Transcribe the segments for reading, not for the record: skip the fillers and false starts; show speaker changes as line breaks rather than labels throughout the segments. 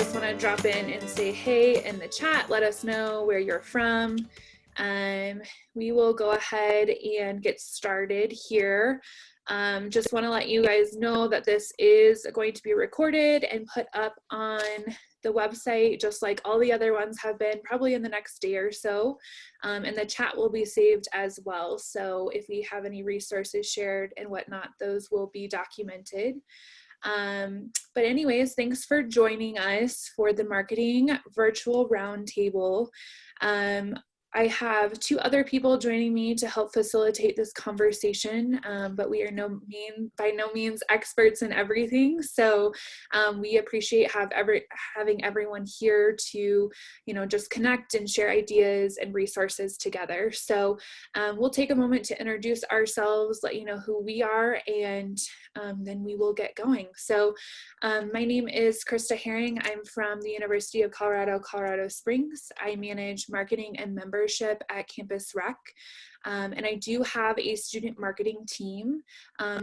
just want to drop in and say hey in the chat. Let us know where you're from. We will go ahead and get started here. Just want to let you guys know that this is going to be recorded and put up on the website, just like all the other ones have been, probably in the next day or so. And the chat will be saved as well. So if we have any resources shared and whatnot, those will be documented. But anyways, thanks for joining us for the Marketing Virtual Roundtable. I have two other people joining me to help facilitate this conversation, but we are by no means experts in everything. So we appreciate having everyone here to, just connect and share ideas and resources together. So we'll take a moment to introduce ourselves, let you know who we are, and then we will get going. So my name is Krista Herring. I'm from the University of Colorado, Colorado Springs. I manage marketing and membership at Campus Rec. And I do have a student marketing team,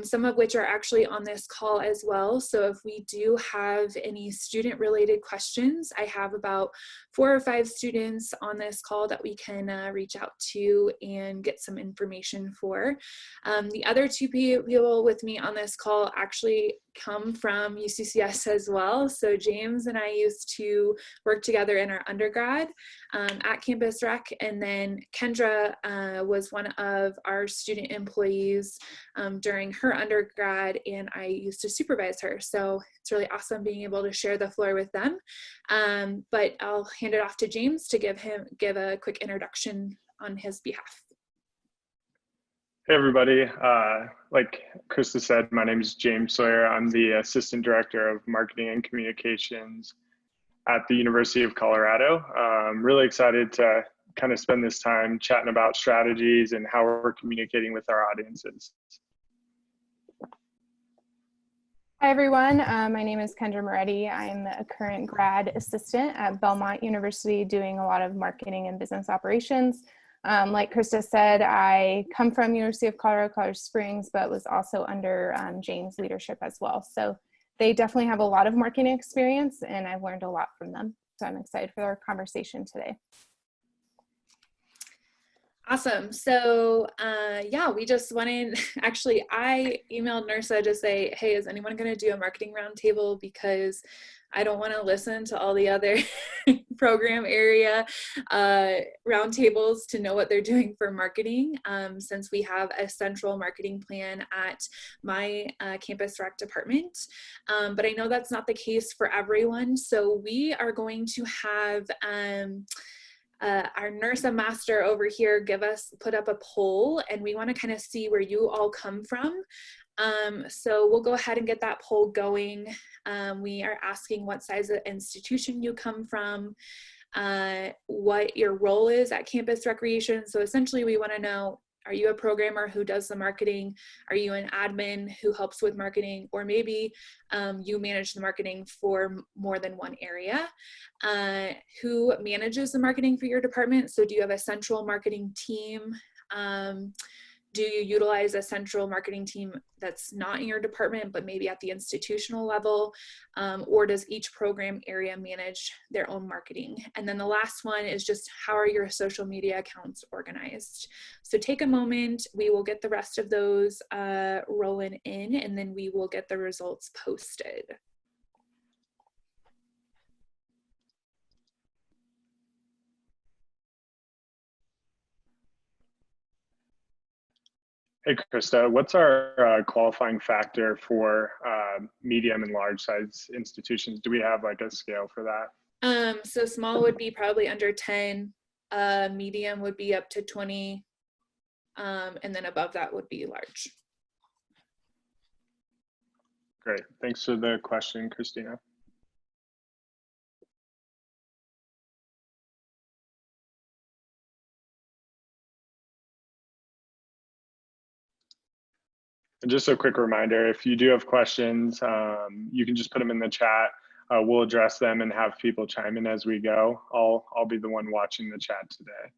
some of which are actually on this call as well. So if we do have any student related questions, I have about 4 or 5 students on this call that we can reach out to and get some information for. The other 2 people with me on this call actually come from UCCS as well. So James and I used to work together in our undergrad at Campus Rec, and then Kendra was one of our student employees during her undergrad, and I used to supervise her. So it's really awesome being able to share the floor with them. But I'll hand it off to James to give a quick introduction on his behalf.
Hey everybody, like Krista said, my name is James Sawyer. I'm the Assistant Director of Marketing and Communications at the University of Colorado. I'm really excited to kind of spend this time chatting about strategies and how we're communicating with our audiences.
Hi everyone, my name is Kendra Moretti. I'm a current grad assistant at Belmont University doing a lot of marketing and business operations. Like Krista said, I come from University of Colorado, Colorado Springs, but was also under James' leadership as well. So they definitely have a lot of marketing experience, and I've learned a lot from them. So I'm excited for our conversation today.
Awesome. So yeah, we just wanted, actually, I emailed NIRSA to say, hey, is anyone going to do a marketing roundtable? Because I don't want to listen to all the other program area roundtables to know what they're doing for marketing, since we have a central marketing plan at my Campus Rec department. But I know that's not the case for everyone. So we are going to have our NIRSA master over here put up a poll, and we want to kind of see where you all come from. So we'll go ahead and get that poll going. We are asking what size of institution you come from, what your role is at Campus Recreation. So essentially we want to know, are you a programmer who does the marketing? Are you an admin who helps with marketing? Or maybe you manage the marketing for more than one area. Who manages the marketing for your department? So do you have a central marketing team? Do you utilize a central marketing team that's not in your department, but maybe at the institutional level? Or does each program area manage their own marketing? And then the last one is just, how are your social media accounts organized? So take a moment, we will get the rest of those rolling in, and then we will get the results posted.
Hey Krista, what's our qualifying factor for medium and large size institutions? Do we have like a scale for that?
So small would be probably under 10, medium would be up to 20, and then above that would be large.
Great, thanks for the question, Cristina. And just a quick reminder, if you do have questions, you can just put them in the chat. We'll address them and have people chime in as we go. I'll be the one watching the chat today.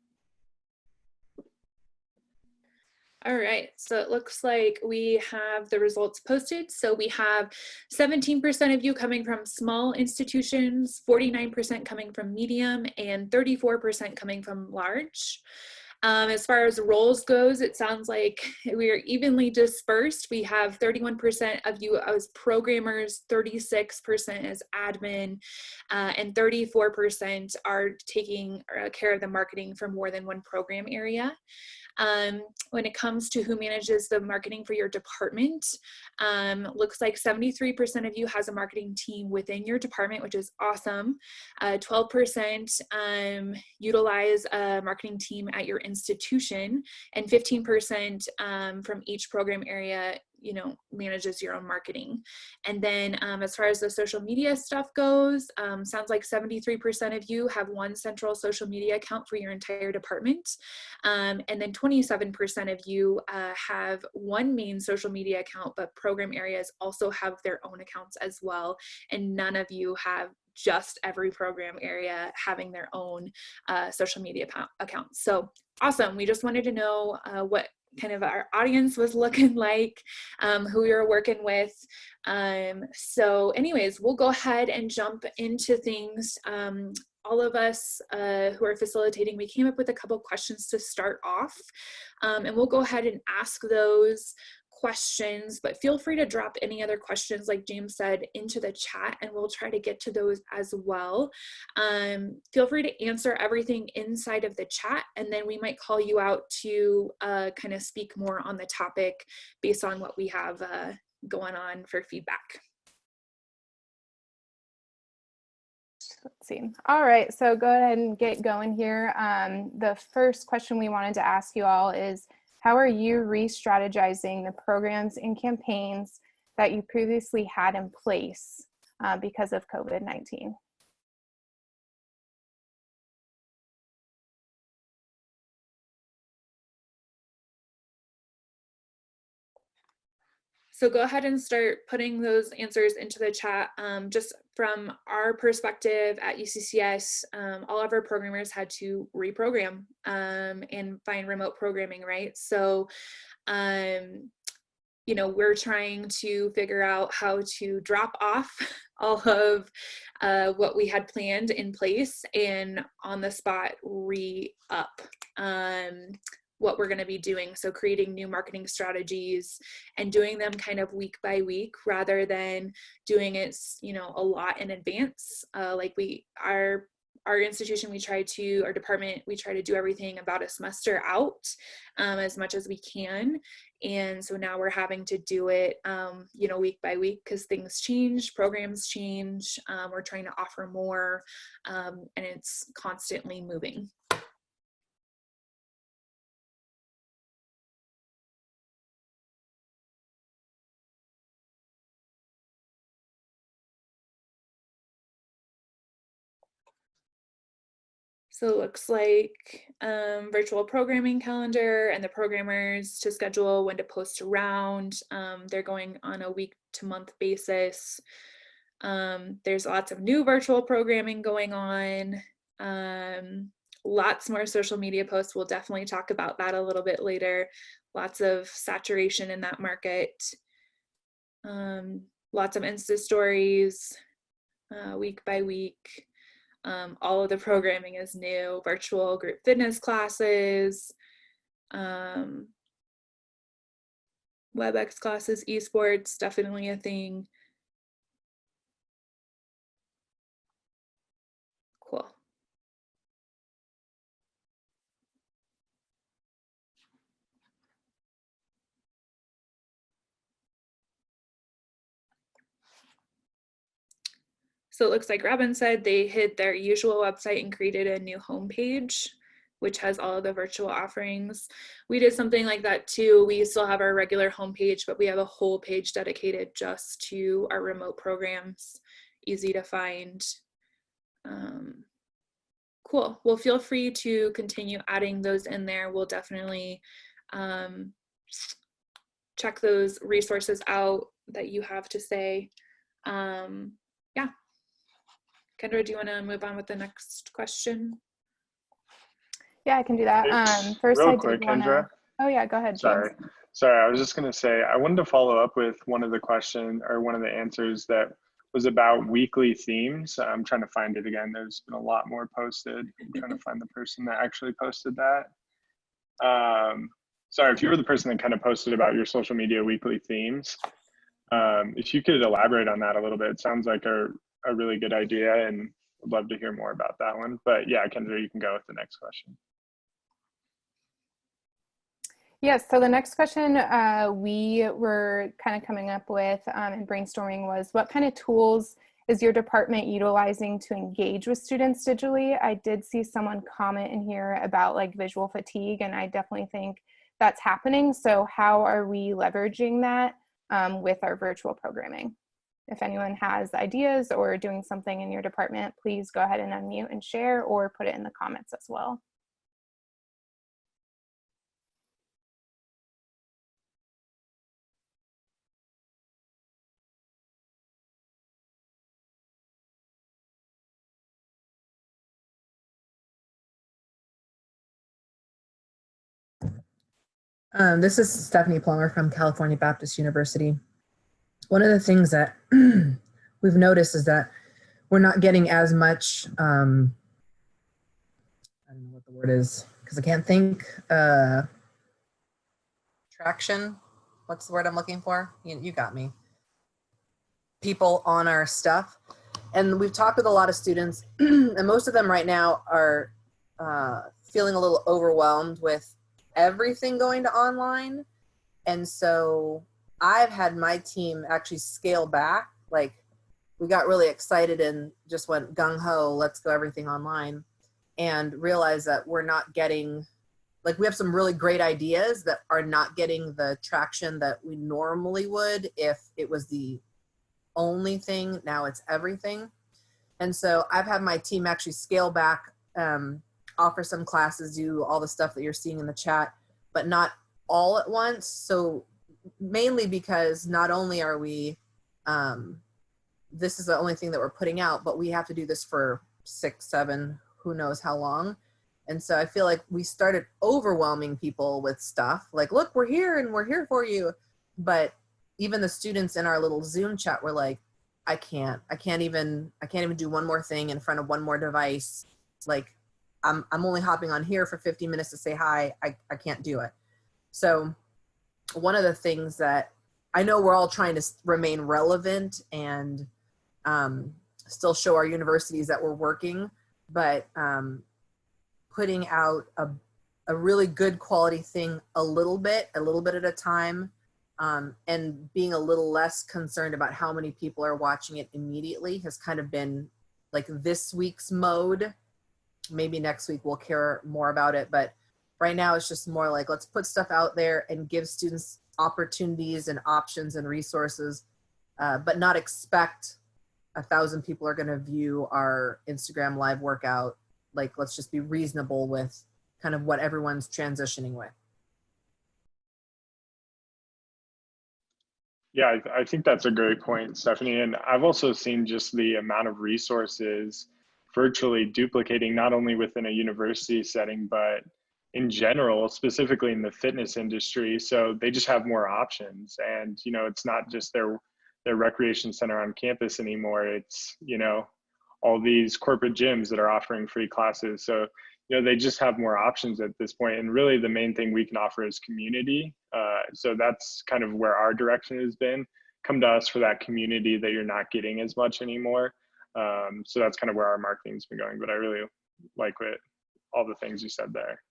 All right, so it looks like we have the results posted. So we have 17% of you coming from small institutions, 49% coming from medium, and 34% coming from large. As far as roles goes, it sounds like we are evenly dispersed. We have 31% of you as programmers, 36% as admin, and 34% are taking care of the marketing for more than one program area. When it comes to who manages the marketing for your department, looks like 73% of you has a marketing team within your department, which is awesome. 12% utilize a marketing team at your institution, and 15% from each program area manages your own marketing. And then as far as the social media stuff goes, sounds like 73% of you have one central social media account for your entire department. And then 27% of you have one main social media account, but program areas also have their own accounts as well. And none of you have just every program area having their own social media accounts. So awesome. We just wanted to know what kind of our audience was looking like, who we were working with. So anyways, we'll go ahead and jump into things. All of us who are facilitating, we came up with a couple questions to start off, and we'll go ahead and ask those questions, but feel free to drop any other questions, like James said, into the chat, and we'll try to get to those as well. Feel free to answer everything inside of the chat, and then we might call you out to kind of speak more on the topic based on what we have going on for feedback.
Let's see. All right, so go ahead and get going here. The first question we wanted to ask you all is, how are you re-strategizing the programs and campaigns that you previously had in place because of COVID-19?
So go ahead and start putting those answers into the chat. Just from our perspective at UCCS, all of our programmers had to reprogram and find remote programming, right? So, we're trying to figure out how to drop off all of what we had planned in place and on the spot re-up what we're going to be doing. So creating new marketing strategies and doing them kind of week by week rather than doing it, a lot in advance. Like our institution, our department, we try to do everything about a semester out as much as we can. And so now we're having to do it, week by week because things change, programs change, we're trying to offer more, and it's constantly moving. So it looks like virtual programming calendar and the programmers to schedule when to post around. They're going on a week to month basis. There's lots of new virtual programming going on. Lots more social media posts. We'll definitely talk about that a little bit later. Lots of saturation in that market. Lots of Insta stories week by week. All of the programming is new, virtual group fitness classes, WebEx classes, esports, definitely a thing. Cool. So it looks like Robin said they hit their usual website and created a new homepage, which has all of the virtual offerings. We did something like that too. We still have our regular homepage, but we have a whole page dedicated just to our remote programs, easy to find. Cool. Well, feel free to continue adding those in there. We'll definitely check those resources out that you have to say. Yeah. Kendra, do you want to move on with the next question?
Yeah, I can do that. First,
Real
I
quick,
did want
Kendra.
Oh yeah, go ahead, James.
Sorry, I was just going to say, I wanted to follow up with one of the question or one of the answers that was about weekly themes. I'm trying to find it again. There's been a lot more posted. I'm trying to find the person that actually posted that. Sorry, if you were the person that kind of posted about your social media weekly themes, if you could elaborate on that a little bit. It sounds like a really good idea, and would love to hear more about that one. But yeah, Kendra, you can go with the next question.
Yes, so the next question we were kind of coming up with and brainstorming was, what kind of tools is your department utilizing to engage with students digitally? I did see someone comment in here about like visual fatigue, and I definitely think that's happening. So how are we leveraging that with our virtual programming? If anyone has ideas or doing something in your department, please go ahead and unmute and share, or put it in the comments as well.
This is Stephanie Plummer from California Baptist University. One of the things that we've noticed is that we're not getting as much, I don't know what the word is, because I can't think, traction. What's the word I'm looking for? You got me. People on our stuff. And we've talked with a lot of students, and most of them right now are feeling a little overwhelmed with everything going to online. And so I've had my team actually scale back. Like, we got really excited and just went gung-ho, let's go everything online, and realize that we're not getting, like, we have some really great ideas that are not getting the traction that we normally would if it was the only thing. Now it's everything. And so I've had my team actually scale back, offer some classes, do all the stuff that you're seeing in the chat, but not all at once. So mainly because not only are we, this is the only thing that we're putting out, but we have to do this for 6, 7, who knows how long. And so I feel like we started overwhelming people with stuff like, look, we're here and we're here for you. But even the students in our little Zoom chat were like, I can't even do one more thing in front of one more device. Like, I'm only hopping on here for 50 minutes to say hi. I can't do it. So one of the things that I know we're all trying to remain relevant and still show our universities that we're working, but putting out a really good quality thing a little bit at a time, and being a little less concerned about how many people are watching it immediately has kind of been like this week's mode. Maybe next week we'll care more about it, but right now it's just more like, let's put stuff out there and give students opportunities and options and resources, but not expect 1,000 people are going to view our Instagram live workout. Like, let's just be reasonable with kind of what everyone's transitioning with.
Yeah, I think that's a great point, Stephanie. And I've also seen just the amount of resources virtually duplicating, not only within a university setting, but in general, specifically in the fitness industry. So they just have more options. And, you know, it's not just their recreation center on campus anymore. It's, you know, all these corporate gyms that are offering free classes. So, you know, they just have more options at this point. And really the main thing we can offer is community. So that's kind of where our direction has been. Come to us for that community that you're not getting as much anymore. So that's kind of where our marketing's been going, but I really like all the things you said there.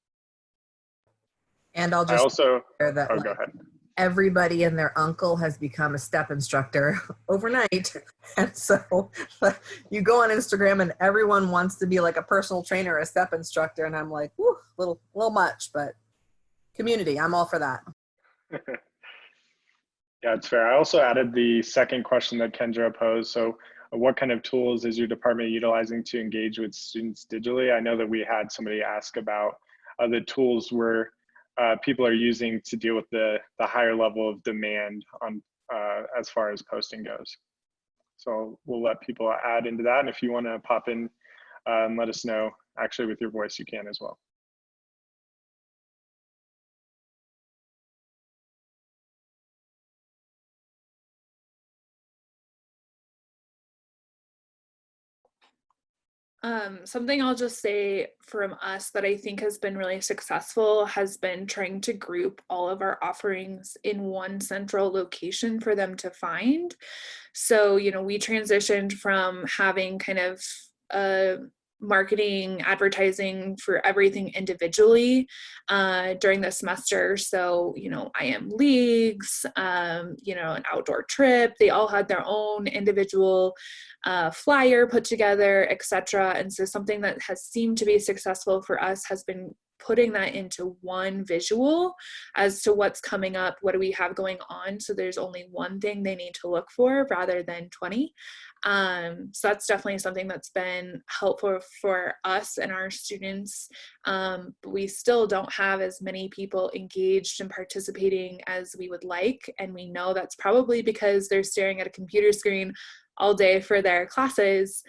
And I'll just
also
share that,
go ahead.
Everybody and their uncle has become a step instructor overnight. And so you go on Instagram and everyone wants to be like a personal trainer or a step instructor. And I'm like, whew, little much, but community, I'm all for that.
Yeah, it's fair. I also added the second question that Kendra posed. So what kind of tools is your department utilizing to engage with students digitally? I know that we had somebody ask about the tools where people are using to deal with the higher level of demand on as far as posting goes. So we'll let people add into that. And if you want to pop in and let us know, actually with your voice, you can as well.
Something I'll just say from us that I think has been really successful has been trying to group all of our offerings in one central location for them to find. So, you know, we transitioned from having kind of a marketing, advertising for everything individually during the semester. So, you know, IM leagues, you know, an outdoor trip, they all had their own individual flyer put together, etc. And so something that has seemed to be successful for us has been putting that into one visual as to what's coming up, what do we have going on, so there's only one thing they need to look for rather than 20. So that's definitely something that's been helpful for us and our students, but we still don't have as many people engaged and participating as we would like, and we know that's probably because they're staring at a computer screen all day for their classes.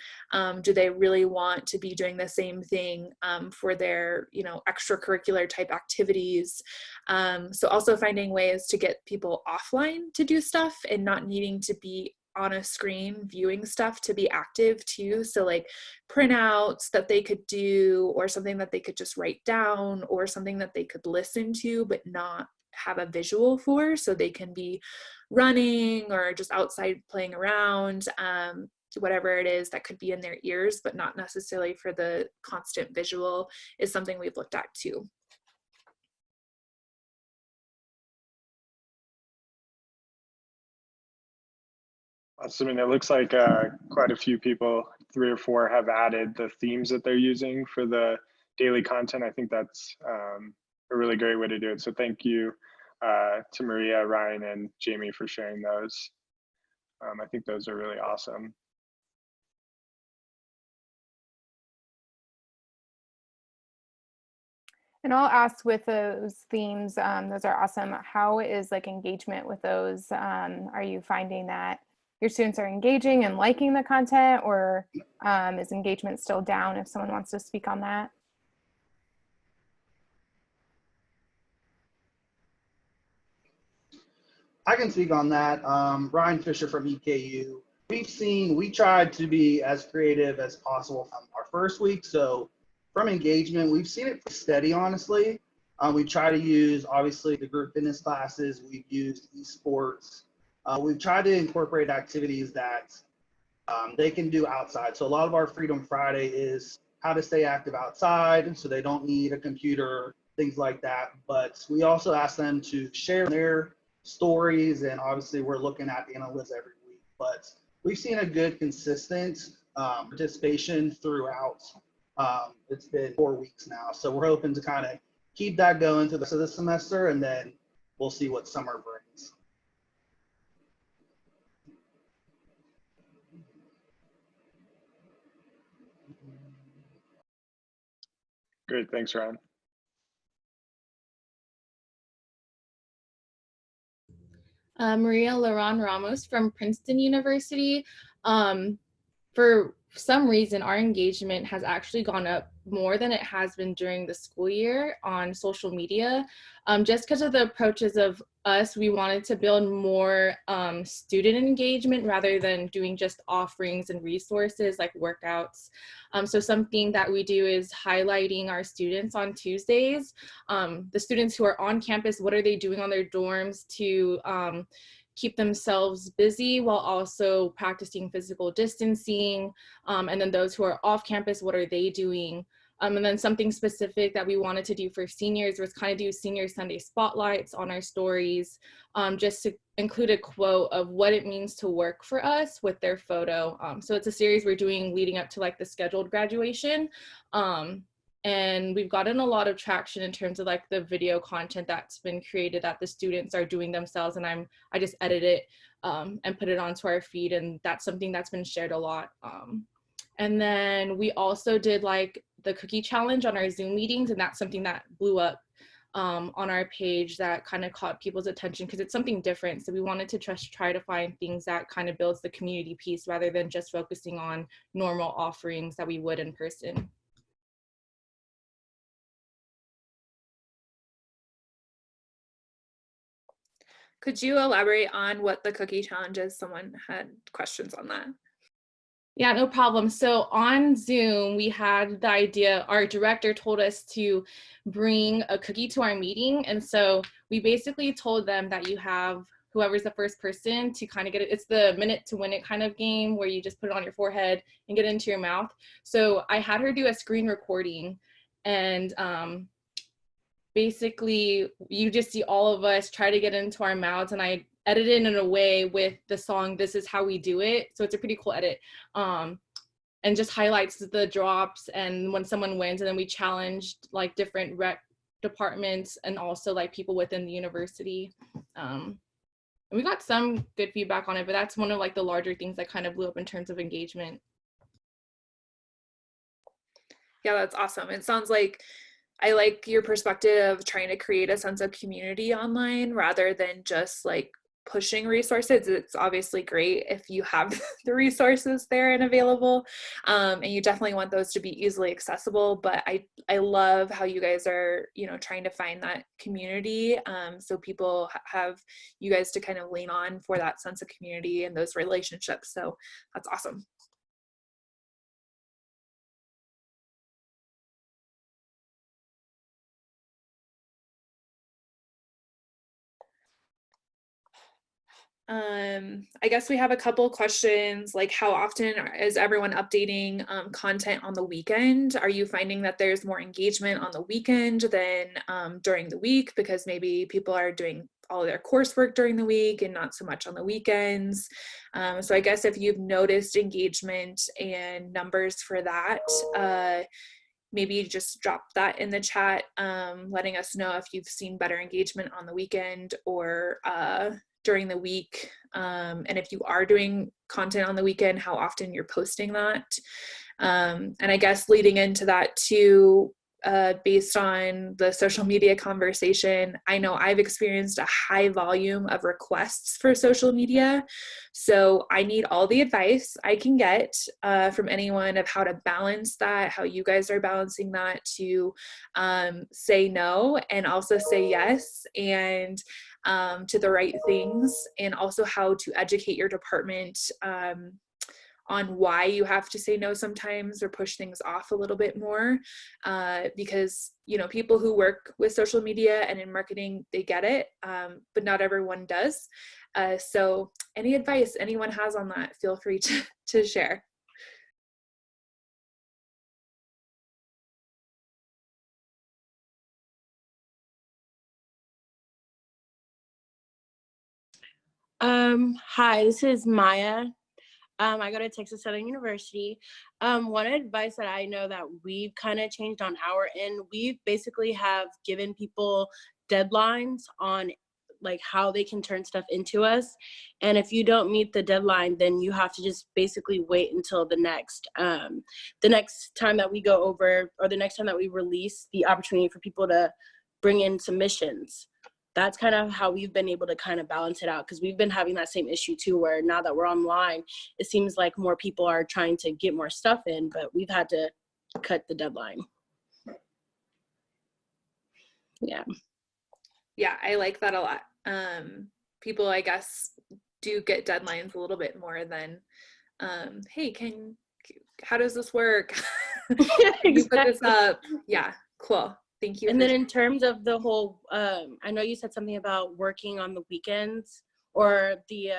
Do they really want to be doing the same thing for their, you know, extracurricular type activities? So also finding ways to get people offline to do stuff and not needing to be on a screen viewing stuff to be active too. So like printouts that they could do, or something that they could just write down, or something that they could listen to but not have a visual for, so they can be running or just outside playing around, whatever it is that could be in their ears but not necessarily for the constant visual, is something we've looked at too.
So, I mean, it looks like quite a few people, 3 or 4, have added the themes that they're using for the daily content. I think that's a really great way to do it. So thank you to Maria, Ryan, and Jamie for sharing those. I think those are really awesome.
And I'll ask, with those themes, those are awesome. How is like engagement with those? Are you finding that your students are engaging and liking the content, or is engagement still down? If someone wants to speak on that.
I can speak on that. Ryan Fisher from EKU. We tried to be as creative as possible from our first week. So from engagement, we've seen it steady, honestly. We try to use, obviously, the group fitness classes. We've used esports. We've tried to incorporate activities that they can do outside. So a lot of our Freedom Friday is how to stay active outside, so they don't need a computer, things like that. But we also ask them to share their stories, and obviously we're looking at analytics every week. But we've seen a good, consistent participation throughout. It's been 4 weeks now, so we're hoping to kind of keep that going through the rest of the semester, and then we'll see what summer brings.
Great, thanks, Ryan.
Maria Laron Ramos from Princeton University. For some reason, our engagement has actually gone up more than it has been during the school year on social media. Just because of the approaches of us, we wanted to build more student engagement rather than doing just offerings and resources like workouts. So something that we do is highlighting our students on Tuesdays. The students who are on campus, what are they doing on their dorms to keep themselves busy while also practicing physical distancing, and then those who are off campus, what are they doing? And then something specific that we wanted to do for seniors was kind of do senior Sunday spotlights on our stories, just to include a quote of what it means to work for us with their photo. So it's a series we're doing leading up to like the scheduled graduation. And we've gotten a lot of traction in terms of like the video content that's been created that the students are doing themselves, and I just edit it and put it onto our feed, and that's something that's been shared a lot. And then we also did like the cookie challenge on our Zoom meetings, and that's something that blew up on our page that kind of caught people's attention because it's something different. So we wanted to try to find things that kind of builds the community piece rather than just focusing on normal offerings that we would in person.
Could you elaborate on what the cookie challenge is? Someone had questions on that.
Yeah, no problem. So on Zoom, we had the idea, our director told us to bring a cookie to our meeting. And so we basically told them that you have whoever's the first person to kind of get it. It's the minute to win it kind of game where you just put it on your forehead and get it into your mouth. So I had her do a screen recording, and basically you just see all of us try to get into our mouths, and I edited in a way with the song This Is How We Do It, so it's a pretty cool edit, and just highlights the drops and when someone wins. And then we challenged like different rec departments and also like people within the university, and we got some good feedback on it, but that's one of like the larger things that kind of blew up in terms of engagement.
Yeah, that's awesome. It sounds like I like your perspective of trying to create a sense of community online rather than just like pushing resources. It's obviously great if you have the resources there and available, and you definitely want those to be easily accessible. But I love how you guys are, you know, trying to find that community, so people have you guys to kind of lean on for that sense of community and those relationships. So that's awesome. I guess we have a couple questions, like how often is everyone updating content on the weekend? Are you finding that there's more engagement on the weekend than during the week, because maybe people are doing all of their coursework during the week and not so much on the weekends? So I guess if you've noticed engagement and numbers for that, maybe just drop that in the chat, letting us know if you've seen better engagement on the weekend or during the week, and if you are doing content on the weekend, how often you're posting that. And I guess leading into that too, based on the social media conversation, I know I've experienced a high volume of requests for social media. So I need all the advice I can get from anyone of how to balance that, how you guys are balancing that to say no and also say yes, and to the right things, and also how to educate your department on why you have to say no sometimes or push things off a little bit more, because, you know, people who work with social media and in marketing, they get it, but not everyone does. So any advice anyone has on that, feel free to share.
Hi, this is Maya. I go to Texas Southern University. One advice that I know that we've kind of changed on our end, we basically have given people deadlines on like how they can turn stuff into us. And if you don't meet the deadline, then you have to just basically wait until the next time that we go over, or the next time that we release the opportunity for people to bring in submissions. That's kind of how we've been able to kind of balance it out, because we've been having that same issue too, where now that we're online, it seems like more people are trying to get more stuff in, but we've had to cut the deadline.
Yeah, I like that a lot. People, I guess, do get deadlines a little bit more than, hey, how does this work? Can you put this up? Yeah, cool. Thank you.
And then in terms of the whole, I know you said something about working on the weekends, or the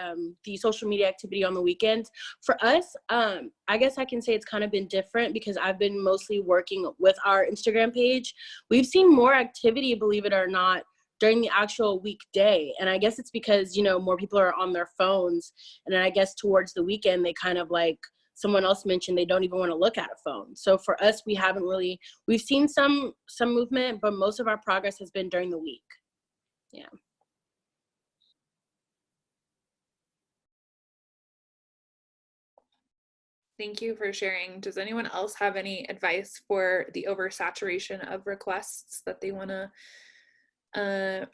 social media activity on the weekends. For us, I guess I can say it's kind of been different, because I've been mostly working with our Instagram page. We've seen more activity, believe it or not, during the actual weekday. And I guess it's because, you know, more people are on their phones. And then I guess towards the weekend, they kind of like, someone else mentioned, they don't even want to look at a phone. So for us, we've seen some movement, but most of our progress has been during the week. Yeah.
Thank you for sharing. Does anyone else have any advice for the oversaturation of requests that they want to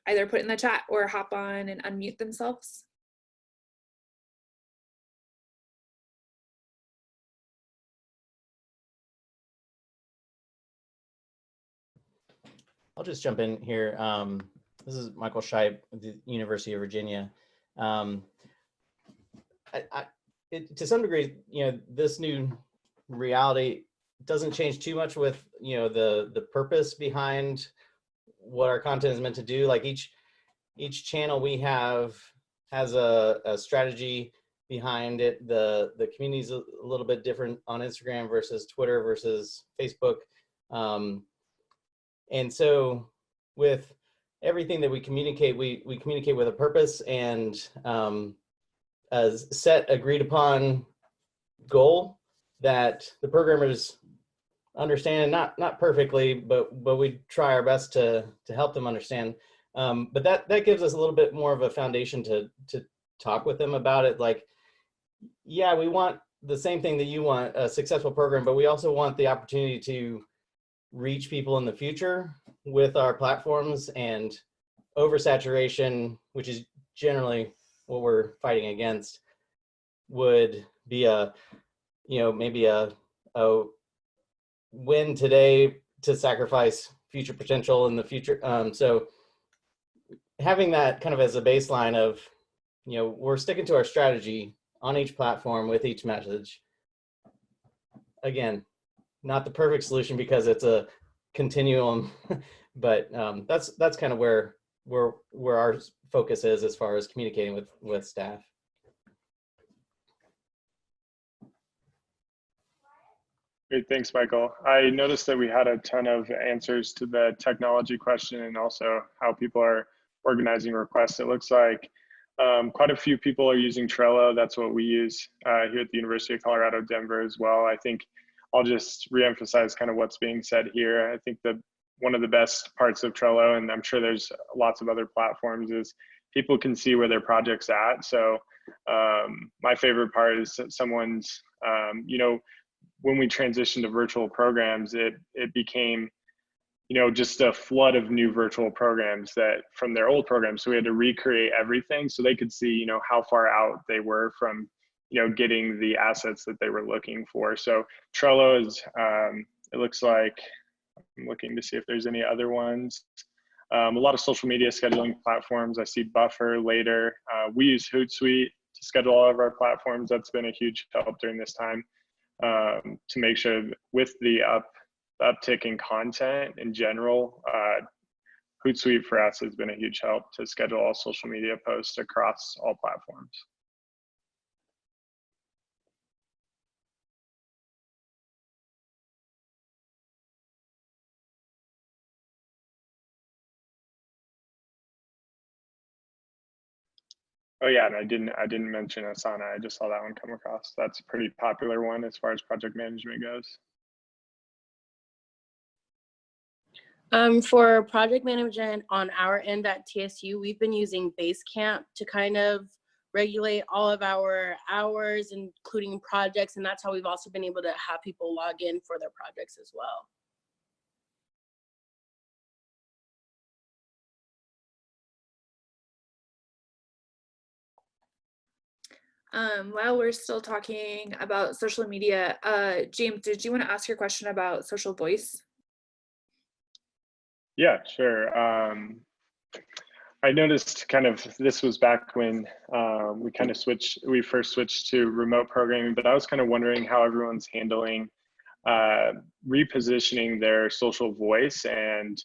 either put in the chat or hop on and unmute themselves?
I'll just jump in here. This is Michael Shipe with the University of Virginia. to some degree, this new reality doesn't change too much with, the purpose behind what our content is meant to do. Like each channel we have has a strategy behind it. The community's a little bit different on Instagram versus Twitter versus Facebook. And so with everything that we communicate, we communicate with a purpose and a set agreed upon goal that the programmers understand, not perfectly, but we try our best to help them understand. But that gives us a little bit more of a foundation to talk with them about it. Like, yeah, we want the same thing that you want, a successful program, but we also want the opportunity to reach people in the future with our platforms, and oversaturation, which is generally what we're fighting against, would be maybe a win today to sacrifice future potential in the future. So having that kind of as a baseline of, we're sticking to our strategy on each platform with each message. Again, not the perfect solution because it's a continuum, but that's kind of where our focus is as far as communicating with staff.
Great, thanks, Michael. I noticed that we had a ton of answers to the technology question and also how people are organizing requests. It looks like quite a few people are using Trello. That's what we use here at the University of Colorado, Denver as well. I think I'll just reemphasize kind of what's being said here. I think that one of the best parts of Trello, and I'm sure there's lots of other platforms, is people can see where their project's at. So my favorite part is someone's, when we transitioned to virtual programs, it became, just a flood of new virtual programs that from their old programs. So we had to recreate everything so they could see, how far out they were from, getting the assets that they were looking for. So Trello is, it looks like, I'm looking to see if there's any other ones. A lot of social media scheduling platforms. I see Buffer later. We use Hootsuite to schedule all of our platforms. That's been a huge help during this time. To make sure with the uptick in content in general, Hootsuite for us has been a huge help to schedule all social media posts across all platforms. Oh yeah, and I didn't mention Asana. I just saw that one come across. That's a pretty popular one as far as project management goes.
For project management on our end at TSU, we've been using Basecamp to kind of regulate all of our hours, including projects, and that's how we've also been able to have people log in for their projects as well.
While we're still talking about social media, James, did you want to ask your question about social voice?
Yeah, sure. I noticed kind of this was back when we first switched to remote programming, but I was kind of wondering how everyone's handling repositioning their social voice and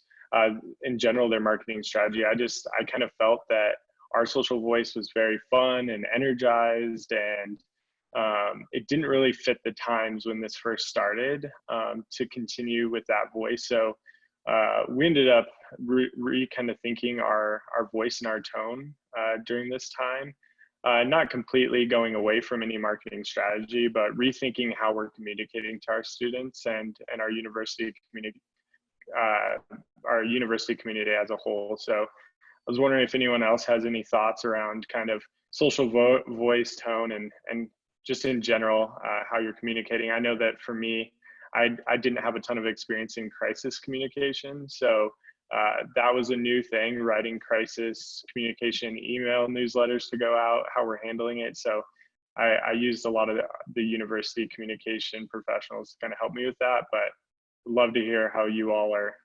in general their marketing strategy. I kind of felt that our social voice was very fun and energized, and it didn't really fit the times when this first started to continue with that voice. So we ended up kind of thinking our voice and our tone during this time, not completely going away from any marketing strategy, but rethinking how we're communicating to our students and our university community as a whole. So I was wondering if anyone else has any thoughts around kind of social voice, tone, and just in general, how you're communicating. I know that for me, I didn't have a ton of experience in crisis communication. So that was a new thing, writing crisis communication email newsletters to go out, how we're handling it. So I used a lot of the university communication professionals to kind of help me with that, but I'd love to hear how you all are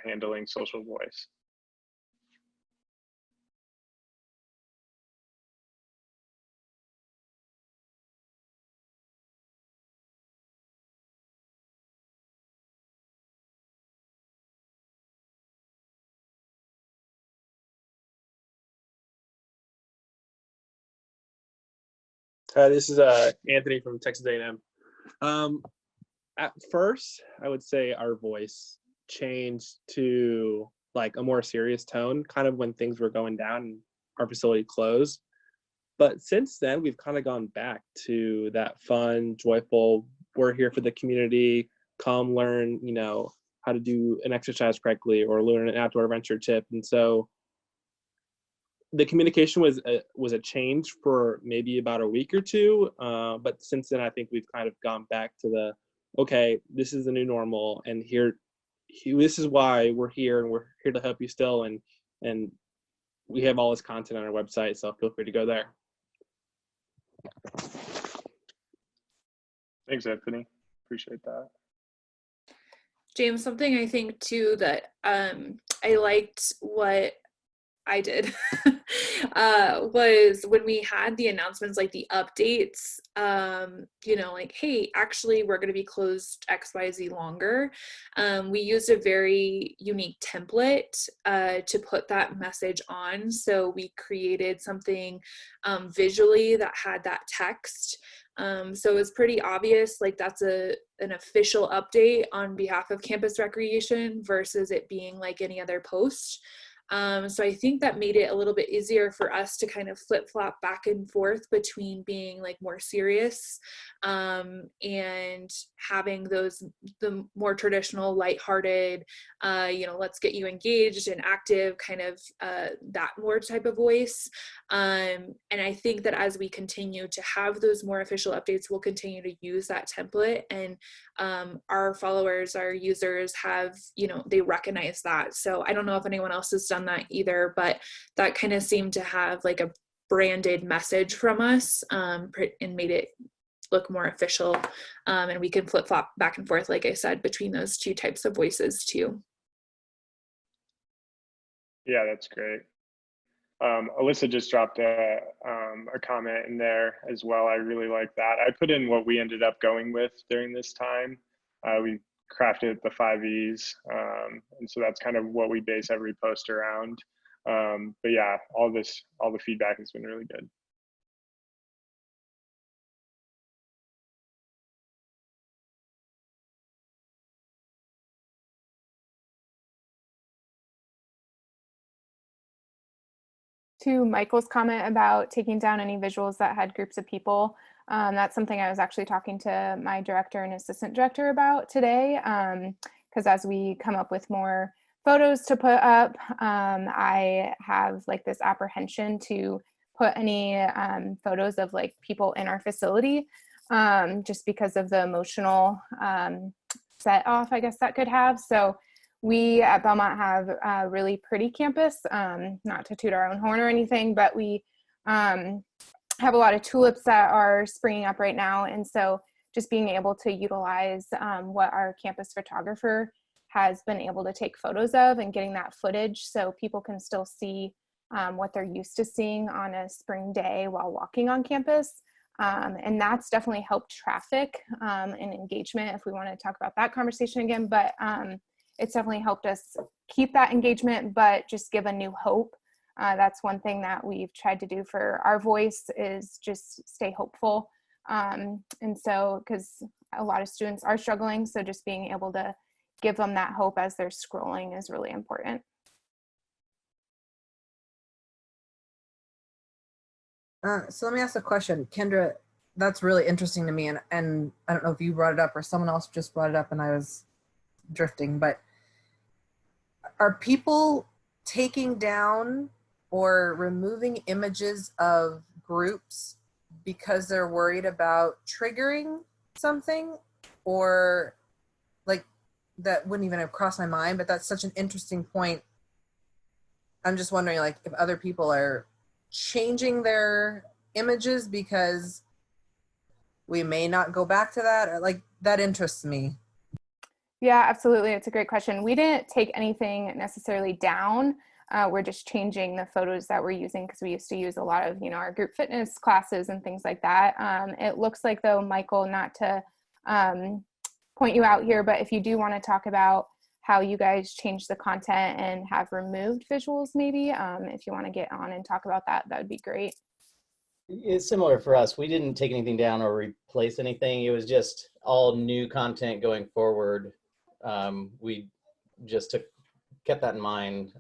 handling social voice.
This is Anthony from Texas A&M. At first, I would say our voice changed to like a more serious tone, kind of when things were going down and our facility closed. But since then, we've kind of gone back to that fun, joyful, we're here for the community, come learn, how to do an exercise correctly or learn an outdoor adventure tip. And so the communication was a change for maybe about a week or two. But since then, I think we've kind of gone back to okay, this is the new normal, and this is why we're here, and we're here to help you still. And we have all this content on our website, so feel free to go there.
Thanks, Anthony. Appreciate that.
James, something I think too that I liked what I did was when we had the announcements, like the updates, like, hey, actually we're going to be closed XYZ longer. We used a very unique template to put that message on. So we created something visually that had that text. So it was pretty obvious, like that's an official update on behalf of Campus Recreation versus it being like any other post. So I think that made it a little bit easier for us to kind of flip-flop back and forth between being like more serious and having the more traditional, lighthearted, let's get you engaged and active, kind of that more type of voice. And I think that as we continue to have those more official updates, we'll continue to use that template, and our followers, our users have, they recognize that. So I don't know if anyone else has done that either, but that kind of seemed to have like a branded message from us and made it look more official. And we can flip-flop back and forth, like I said, between those two types of voices too.
Yeah, that's great. Alyssa just dropped a comment in there as well. I really like that. I put in what we ended up going with during this time. We crafted the 5 E's. And so that's kind of what we base every post around. But yeah, all the feedback has been really good.
To Michael's comment about taking down any visuals that had groups of people, that's something I was actually talking to my director and assistant director about today, because as we come up with more photos to put up, I have like this apprehension to put any photos of like people in our facility, just because of the emotional set off, I guess, that could have. So we at Belmont have a really pretty campus, not to toot our own horn or anything, but we have a lot of tulips that are springing up right now. And so just being able to utilize what our campus photographer has been able to take photos of and getting that footage so people can still see what they're used to seeing on a spring day while walking on campus. And that's definitely helped traffic and engagement, if we want to talk about that conversation again. But it's definitely helped us keep that engagement, but just give a new hope. That's one thing that we've tried to do for our voice, is just stay hopeful. And so, because a lot of students are struggling, so just being able to give them that hope as they're scrolling is really important.
So let me ask a question. Kendra, that's really interesting to me. And I don't know if you brought it up or someone else just brought it up and I was drifting, but are people taking down or removing images of groups because they're worried about triggering something? Or like, that wouldn't even have crossed my mind, but that's such an interesting point. I'm just wondering, like, if other people are changing their images because we may not go back to that, or like, that interests me.
Yeah, absolutely. It's a great question. We didn't take anything necessarily down. We're just changing the photos that we're using, because we used to use a lot of, our group fitness classes and things like that. It looks like, though, Michael, not to point you out here, but if you do want to talk about how you guys change the content and have removed visuals, maybe if you want to get on and talk about that, that would be great.
It's similar for us. We didn't take anything down or replace anything. It was just all new content going forward. We just kept that in mind.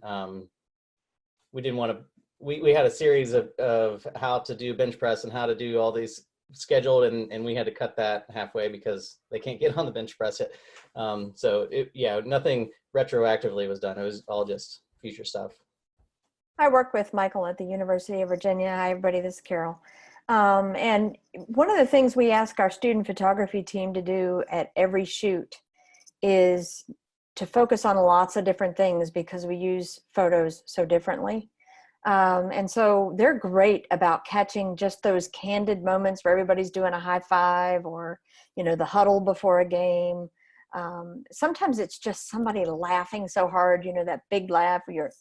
We didn't want to, we had a series of how to do bench press and how to do all these scheduled, and we had to cut that halfway because they can't get on the bench press yet. So yeah, nothing retroactively was done. It was all just future stuff.
I work with Michael at the University of Virginia. Hi, everybody. This is Carol. And one of the things we ask our student photography team to do at every shoot is to focus on lots of different things because we use photos so differently. And so they're great about catching just those candid moments where everybody's doing a high five or, you know, the huddle before a game. Sometimes it's just somebody laughing so hard, you know, that big laugh, or you're,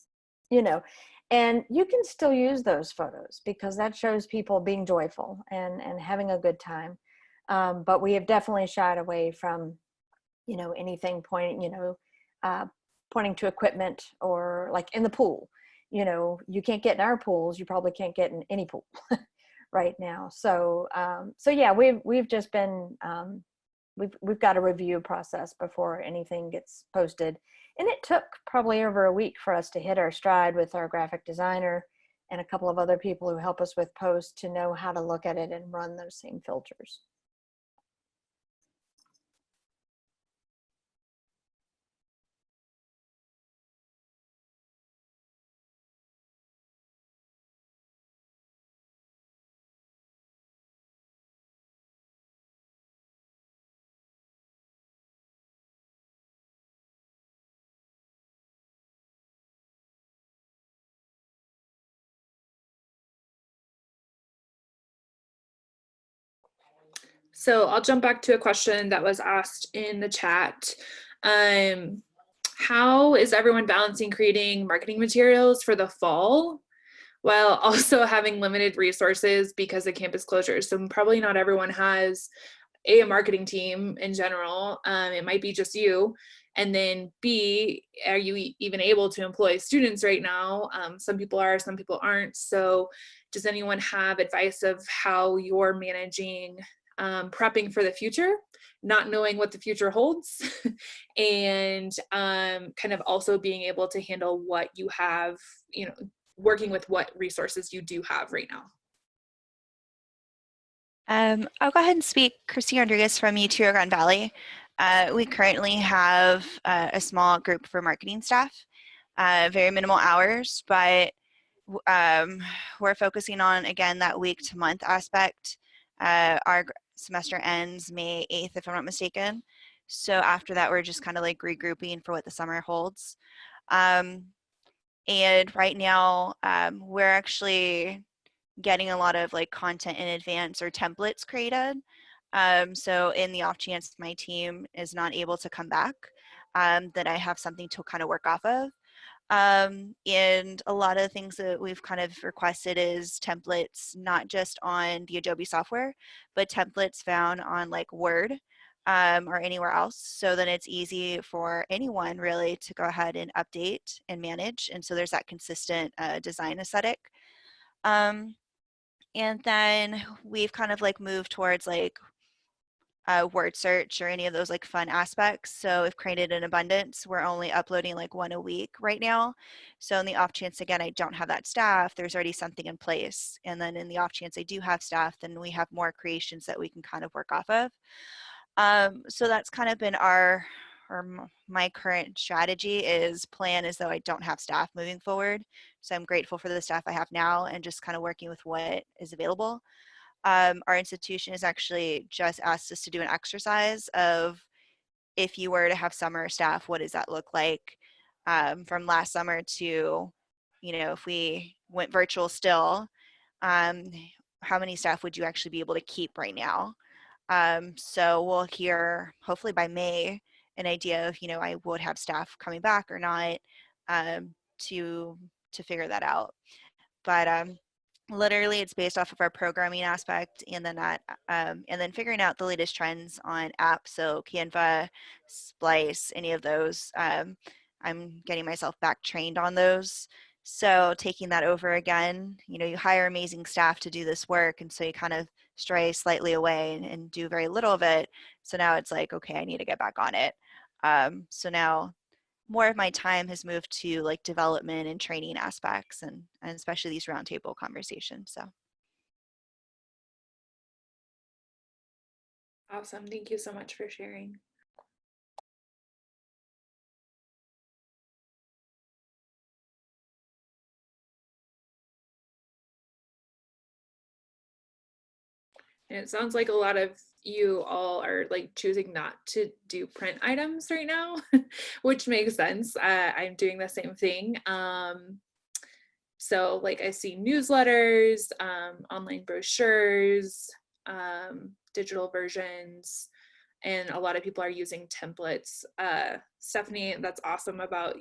you know, and you can still use those photos because that shows people being joyful and having a good time. But we have definitely shied away from, you know, anything pointing, you know, pointing to equipment or like in the pool. You know, you can't get in our pools. You probably can't get in any pool right now. So, so yeah, we've just been, we've got a review process before anything gets posted. And it took probably over a week for us to hit our stride with our graphic designer and a couple of other people who help us with post to know how to look at it and run those same filters.
So I'll jump back to a question that was asked in the chat. How is everyone balancing creating marketing materials for the fall while also having limited resources because of campus closures? So probably not everyone has a marketing team in general. It might be just you. And then B, are you even able to employ students right now? Some people are, some people aren't. So does anyone have advice of how you're managing prepping for the future, not knowing what the future holds, and kind of also being able to handle what you have, you know, working with what resources you do have right now?
I'll go ahead and speak. Cristina Rodriguez from UT Grand Valley. We currently have a small group for marketing staff, very minimal hours, but we're focusing on, again, that week to month aspect. Our semester ends May 8th, if I'm not mistaken. So after that, we're just kind of like regrouping for what the summer holds. And right now, we're actually getting a lot of like content in advance or templates created. So in the off chance my team is not able to come back, that I have something to kind of work off of. And a lot of the things that we've kind of requested is templates, not just on the Adobe software, but templates found on like Word or anywhere else, so that it's easy for anyone really to go ahead and update and manage. And so there's that consistent design aesthetic. And then we've kind of like moved towards like word search or any of those like fun aspects. So we've created an abundance. We're only uploading like one a week right now. So in the off chance, again, I don't have that staff, there's already something in place. And then in the off chance I do have staff, then we have more creations that we can kind of work off of. So that's kind of been my current strategy is plan as though I don't have staff moving forward. So I'm grateful for the staff I have now and just kind of working with what is available. Our institution has actually just asked us to do an exercise of if you were to have summer staff, what does that look like from last summer to, you know, if we went virtual still, how many staff would you actually be able to keep right now? So we'll hear hopefully by May an idea of, you know, I would have staff coming back or not to figure that out. But literally it's based off of our programming aspect and then that and then figuring out the latest trends on apps. So Canva, Splice, any of those. I'm getting myself back trained on those. So taking that over again, you hire amazing staff to do this work, and so you kind of stray slightly away and do very little of it. So now it's like, okay, I need to get back on it. So now more of my time has moved to like development and training aspects, and especially these roundtable conversations. So.
Awesome. Thank you so much for sharing. And it sounds like a lot of you all are like choosing not to do print items right now, which makes sense. I'm doing the same thing. So like I see newsletters, online brochures, digital versions, and a lot of people are using templates. Stephanie, that's awesome about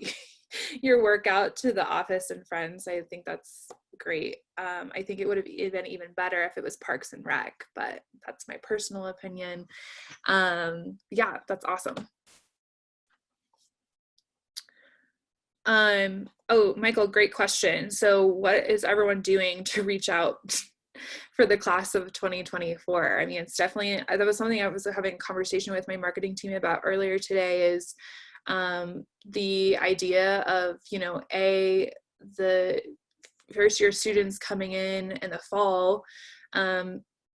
your workout to the office and friends. I think that's great. I think it would have been even better if it was Parks and Rec, but that's my personal opinion. Yeah, that's awesome. Oh, Michael, great question. So what is everyone doing to reach out for the class of 2024? I mean, it's definitely, that was something I was having a conversation with my marketing team about earlier today, is the idea of, the first year students coming in the fall,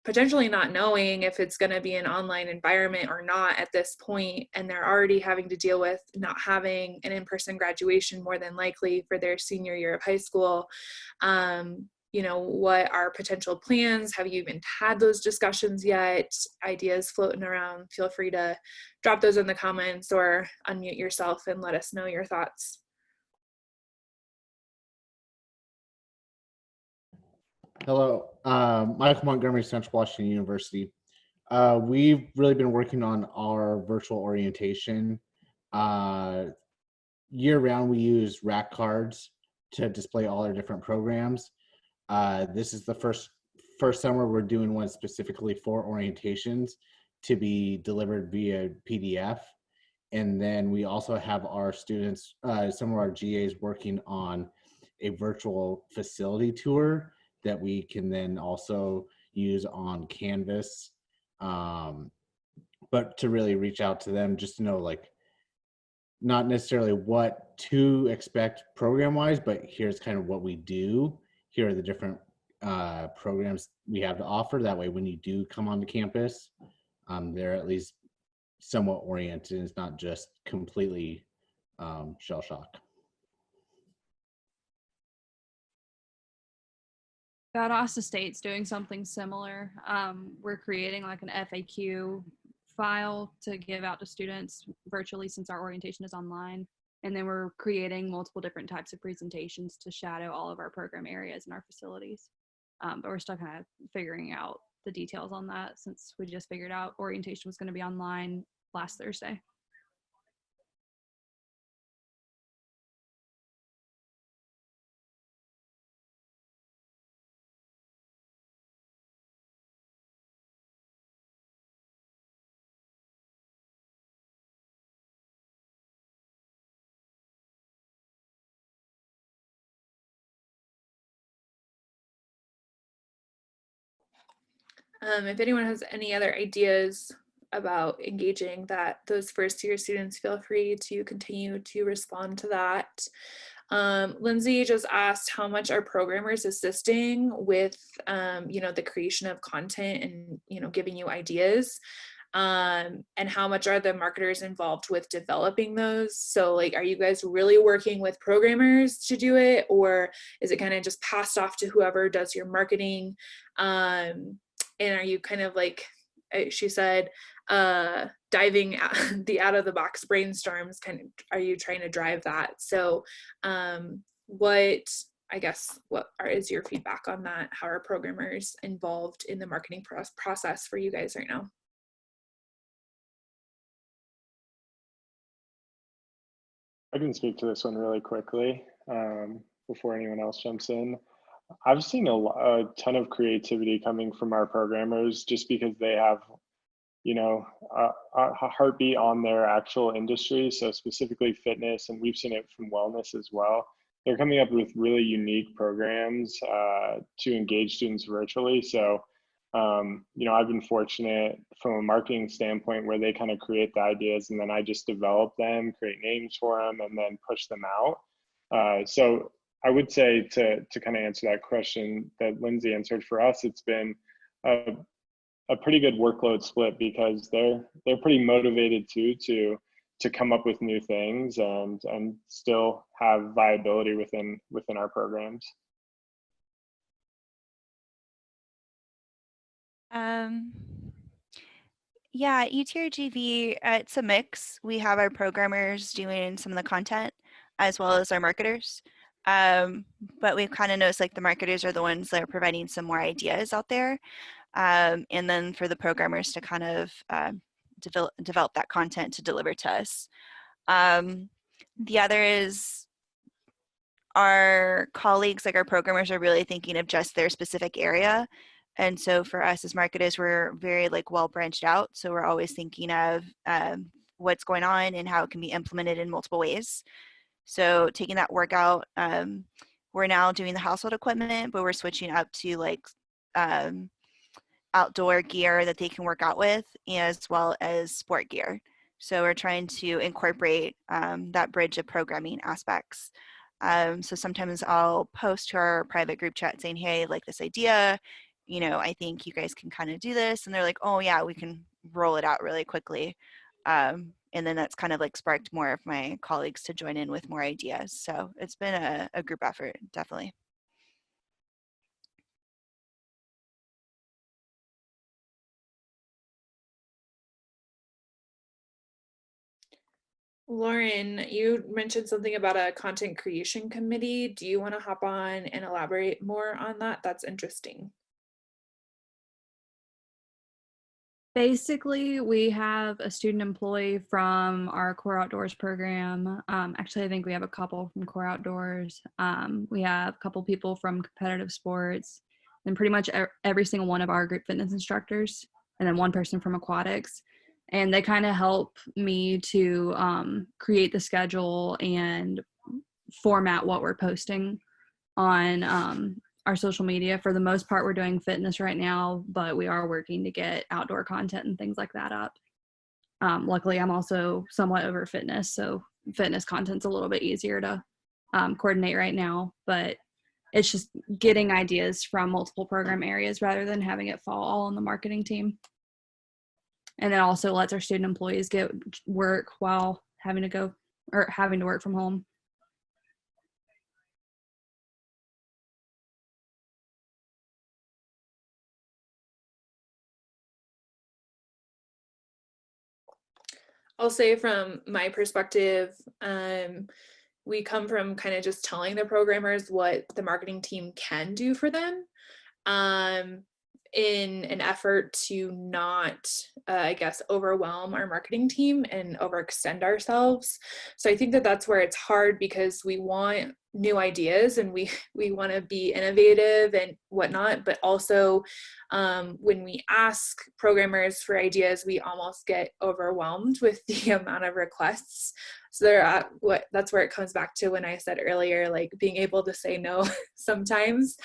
potentially not knowing if it's going to be an online environment or not at this point, and they're already having to deal with not having an in-person graduation more than likely for their senior year of high school. What are potential plans? Have you even had those discussions yet? Ideas floating around, feel free to drop those in the comments or unmute yourself and let us know your thoughts.
Hello, Michael Montgomery, Central Washington University. We've really been working on our virtual orientation. Year round, we use rack cards to display all our different programs. This is the first summer we're doing one specifically for orientations to be delivered via PDF. And then we also have our students, some of our GAs working on a virtual facility tour that we can then also use on Canvas. But to really reach out to them, just to know, like, not necessarily what to expect program-wise, but here's kind of what we do. Here are the different programs we have to offer. That way, when you do come onto campus, they're at least somewhat oriented. It's not just completely shell shock.
Valdosta State's doing something similar. We're creating like an FAQ file to give out to students virtually, since our orientation is online. And then we're creating multiple different types of presentations to shadow all of our program areas and our facilities. But we're still kind of figuring out the details on that, since we just figured out orientation was going to be online last Thursday.
If anyone has any other ideas about engaging those first year students, feel free to continue to respond to that. Lindsay just asked how much are programmers assisting with, the creation of content and, giving you ideas, and how much are the marketers involved with developing those? So like, are you guys really working with programmers to do it, or is it kind of just passed off to whoever does your marketing? And are you kind of like, she said, diving the out of the box brainstorms, are you trying to drive that? So what is your feedback on that? How are programmers involved in the marketing process for you guys right now?
I can speak to this one really quickly before anyone else jumps in. I've seen a ton of creativity coming from our programmers, just because they have, a heartbeat on their actual industry. So specifically fitness, and we've seen it from wellness as well. they're coming up with really unique programs to engage students virtually. So, you know, I've been fortunate from a marketing standpoint where they kind of create the ideas and then I just develop them, create names for them, and then push them out. So I would say to kind of answer that question that Lindsay answered, for us, it's been a pretty good workload split because they're pretty motivated too to come up with new things and still have viability within our programs.
Yeah, ETRGV, it's a mix. We have our programmers doing some of the content as well as our marketers. But we've kind of noticed like the marketers are the ones that are providing some more ideas out there. And then for the programmers to kind of develop that content to deliver to us. The other is our colleagues, like our programmers, are really thinking of just their specific area. And so for us as marketers, we're very like well branched out. So we're always thinking of what's going on and how it can be implemented in multiple ways. So taking that work out, we're now doing the household equipment, but we're switching up to like outdoor gear that they can work out with, as well as sport gear. So we're trying to incorporate that bridge of programming aspects. So sometimes I'll post to our private group chat saying, hey, like this idea, you know, I think you guys can kind of do this. And they're like, oh yeah, we can roll it out really quickly. And then that's kind of like sparked more of my colleagues to join in with more ideas. So it's been a group effort, definitely.
Lauren, you mentioned something about a content creation committee. Do you want to hop on and elaborate more on that? That's interesting.
Basically, we have a student employee from our Core Outdoors program. Actually, I think we have a couple from Core Outdoors. We have a couple people from competitive sports, and pretty much every single one of our group fitness instructors, and then one person from aquatics. And they kind of help me to create the schedule and format what we're posting on our social media. For the most part, we're doing fitness right now, but we are working to get outdoor content and things like that up. Luckily, I'm also somewhat over fitness, so fitness content's a little bit easier to coordinate right now, but it's just getting ideas from multiple program areas rather than having it fall all on the marketing team. And then also lets our student employees get work while having to work from home.
I'll say from my perspective, we come from kind of just telling the programmers what the marketing team can do for them. In an effort to not, I guess, overwhelm our marketing team and overextend ourselves. So I think that that's where it's hard because we want new ideas and we want to be innovative and whatnot, but also when we ask programmers for ideas, we almost get overwhelmed with the amount of requests. So that's where it comes back to when I said earlier, like being able to say no sometimes.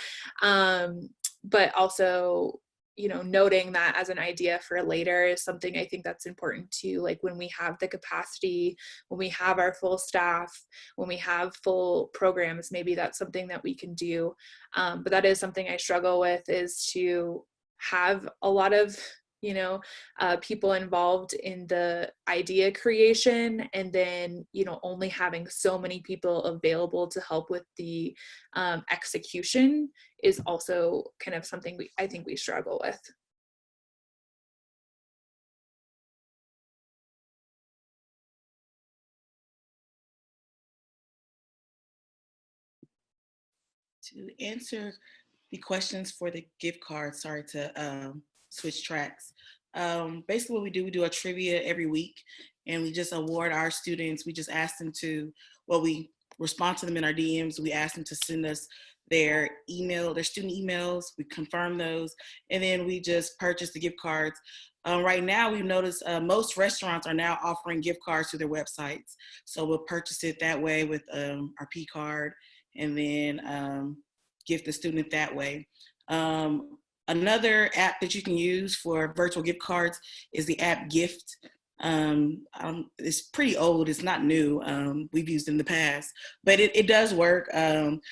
But also, you know, noting that as an idea for later is something I think that's important too. Like when we have the capacity, when we have our full staff, when we have full programs, maybe that's something that we can do. But that is something I struggle with, is to have a lot of, you know, people involved in the idea creation, and then, you know, only having so many people available to help with the execution is also kind of something I think we struggle with.
To answer the questions for the gift card, sorry to switch tracks. Basically what we do a trivia every week, and we just award our students. We just ask them to, we respond to them in our DMs. We ask them to send us their student emails. We confirm those, and then we just purchase the gift cards. Right now, we've noticed most restaurants are now offering gift cards to their websites. So we'll purchase it that way with our P card, and then gift the student that way. Another app that you can use for virtual gift cards is the app Gift. It's pretty old, it's not new. We've used it in the past, but it does work.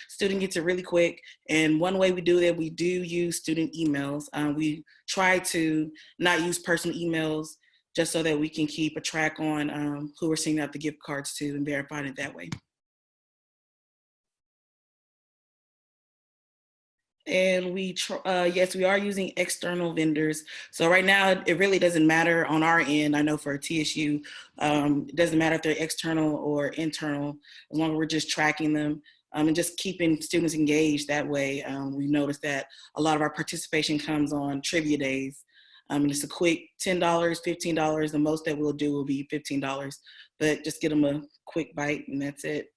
Student gets it really quick. And one way we do that, we do use student emails. We try to not use personal emails just so that we can keep a track on who we're sending out the gift cards to and verifying it that way. And yes, we are using external vendors. So right now, it really doesn't matter on our end. I know for TSU, it doesn't matter if they're external or internal, as long as we're just tracking them and just keeping students engaged that way. We noticed that a lot of our participation comes on trivia days. And it's a quick $10, $15. The most that we'll do will be $15, but just get them a quick bite and that's it.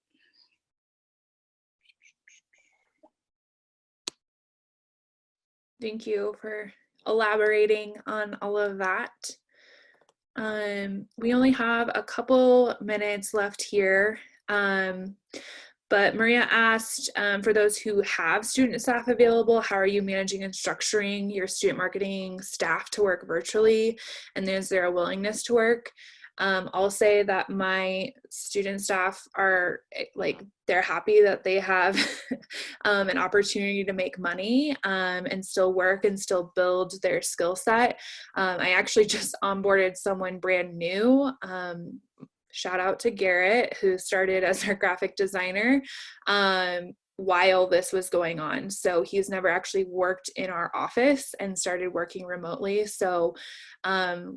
Thank you for elaborating on all of that. We only have a couple minutes left here, but Maria asked, for those who have student staff available, how are you managing and structuring your student marketing staff to work virtually? And is there a willingness to work? I'll say that my student staff are they're happy that they have an opportunity to make money and still work and still build their skill set. I actually just onboarded someone brand new. Shout out to Garrett, who started as our graphic designer while this was going on. So he's never actually worked in our office and started working remotely. So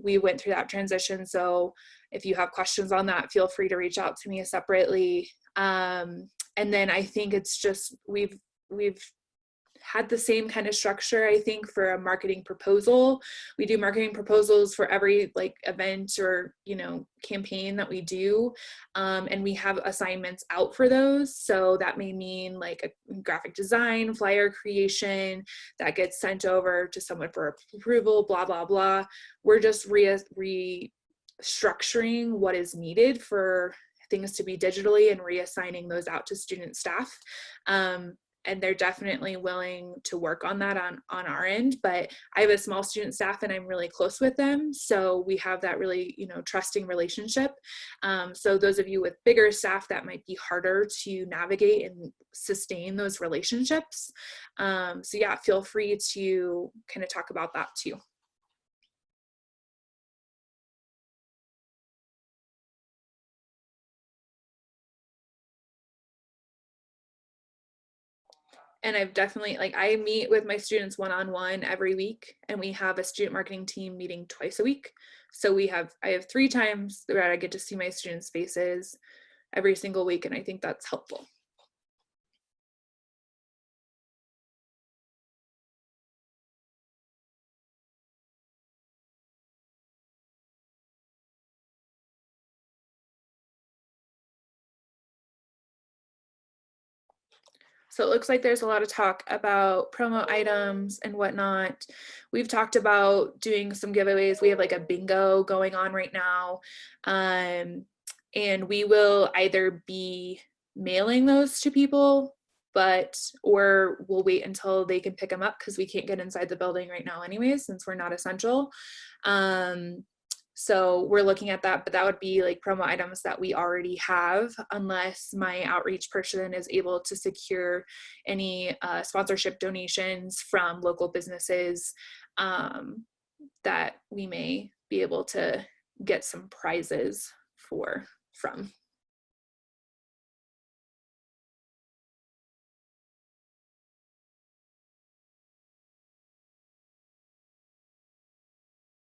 we went through that transition. So if you have questions on that, feel free to reach out to me separately. And then I think it's just, we've had the same kind of structure, I think, for a marketing proposal. We do marketing proposals for every event or, campaign that we do. And we have assignments out for those. So that may mean a graphic design, flyer creation that gets sent over to someone for approval, blah, blah, blah. We're just restructuring what is needed for things to be digitally and reassigning those out to student staff. And they're definitely willing to work on that on our end, but I have a small student staff and I'm really close with them. So we have that really, trusting relationship. So those of you with bigger staff, that might be harder to navigate and sustain those relationships. So yeah, feel free to kind of talk about that too. And I've definitely, I meet with my students one-on-one every week, and we have a student marketing team meeting twice a week. So I have 3 times that I get to see my students' faces every single week, and I think that's helpful. So it looks like there's a lot of talk about promo items and whatnot. We've talked about doing some giveaways. We have a bingo going on right now. And we will either be mailing those to people, or we'll wait until they can pick them up because we can't get inside the building right now anyways, since we're not essential. So we're looking at that, but that would be promo items that we already have, unless my outreach person is able to secure any sponsorship donations from local businesses that we may be able to get some prizes from.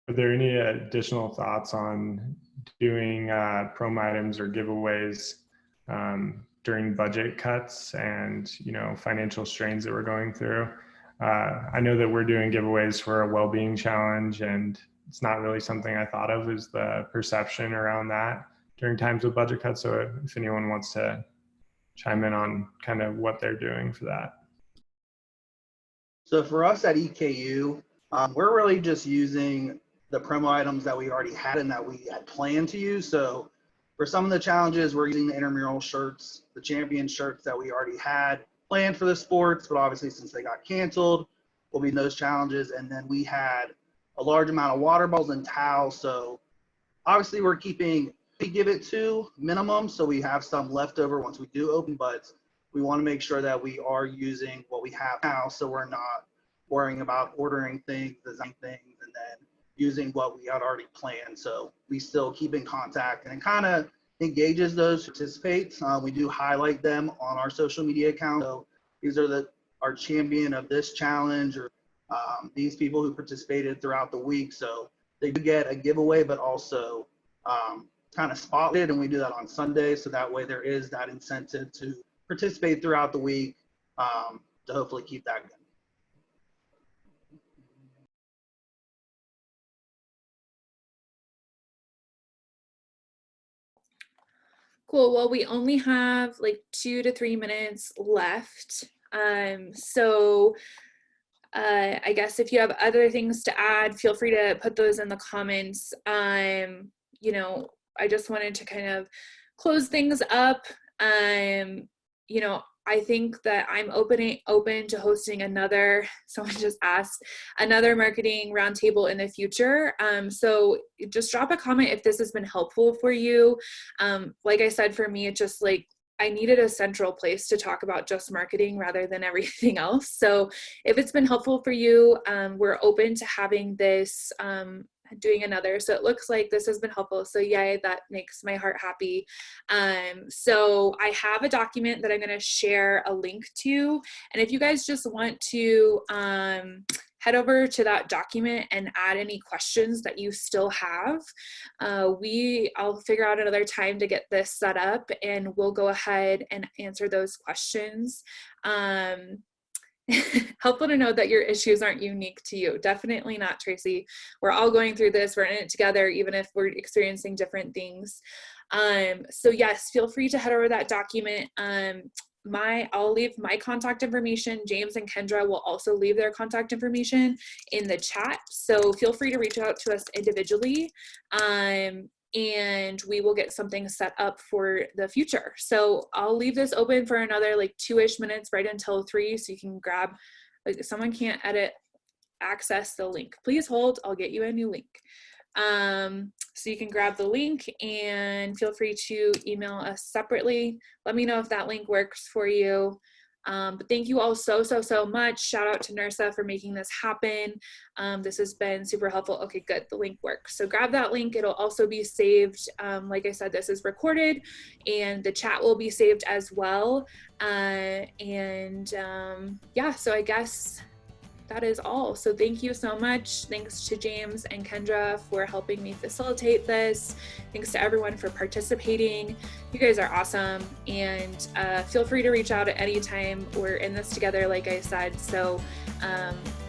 Are there any additional thoughts on doing promo items or giveaways during budget cuts and financial strains that we're going through? I know that we're doing giveaways for a well-being challenge, and it's not really something I thought of as the perception around that during times of budget cuts. So if anyone wants to chime in on kind of what they're doing for that.
So for us at EKU, we're really just using the promo items that we already had and that we had planned to use. So For some of the challenges, we're using the intramural shirts, the champion shirts that we already had planned for the sports, but obviously since they got canceled, we'll be in those challenges. And then we had a large amount of water bottles and towels. So obviously we're keeping, we give it to minimum, so we have some left over once we do open, but we want to make sure that we are using what we have now, so we're not worrying about ordering things, designing things, and then using what we had already planned. So we still keep in contact, and it kind of engages those who participate. We do highlight them on our social media account. So these are our champion of this challenge, or these people who participated throughout the week. So they do get a giveaway, but also kind of spotlighted, and we do that on Sunday. So that way there is that incentive to participate throughout the week to hopefully keep that going.
Cool. Well, we only have like 2 to 3 minutes left. So I guess if you have other things to add, feel free to put those in the comments. You know, I just wanted to kind of close things up. You know, I think that I'm open to hosting another, someone just asked, another marketing roundtable in the future. So just drop a comment if this has been helpful for you. Like I said, for me, it's just like, I needed a central place to talk about just marketing rather than everything else. So if it's been helpful for you, we're open to having this, doing another. So it looks like this has been helpful. So yay, that makes my heart happy. So I have a document that I'm going to share a link to. And if you guys just want to head over to that document and add any questions that you still have, I'll figure out another time to get this set up, and we'll go ahead and answer those questions. Helpful to know that your issues aren't unique to you. Definitely not, Tracy. We're all going through this. We're in it together, even if we're experiencing different things. So yes, feel free to head over that document. I'll leave my contact information. James and Kendra will also leave their contact information in the chat. So feel free to reach out to us individually. And we will get something set up for the future. So I'll leave this open for another like 2-ish minutes, right until 3, so you can grab, like if someone can't access the link, please hold, I'll get you a new link. So you can grab the link and feel free to email us separately. Let me know if that link works for you. But thank you all so much. Shout out to NIRSA for making this happen. This has been super helpful. Okay, good. The link works. So grab that link. It'll also be saved. Like I said, this is recorded and the chat will be saved as well. Yeah, so I guess that is all. So thank you so much. Thanks to James and Kendra for helping me facilitate this. Thanks to everyone for participating. You guys are awesome. And feel free to reach out at any time. We're in this together, like I said. So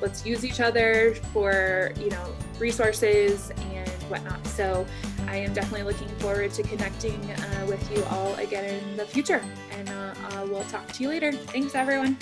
let's use each other for, you know, resources and whatnot. So I am definitely looking forward to connecting with you all again in the future. And we'll talk to you later. Thanks, everyone.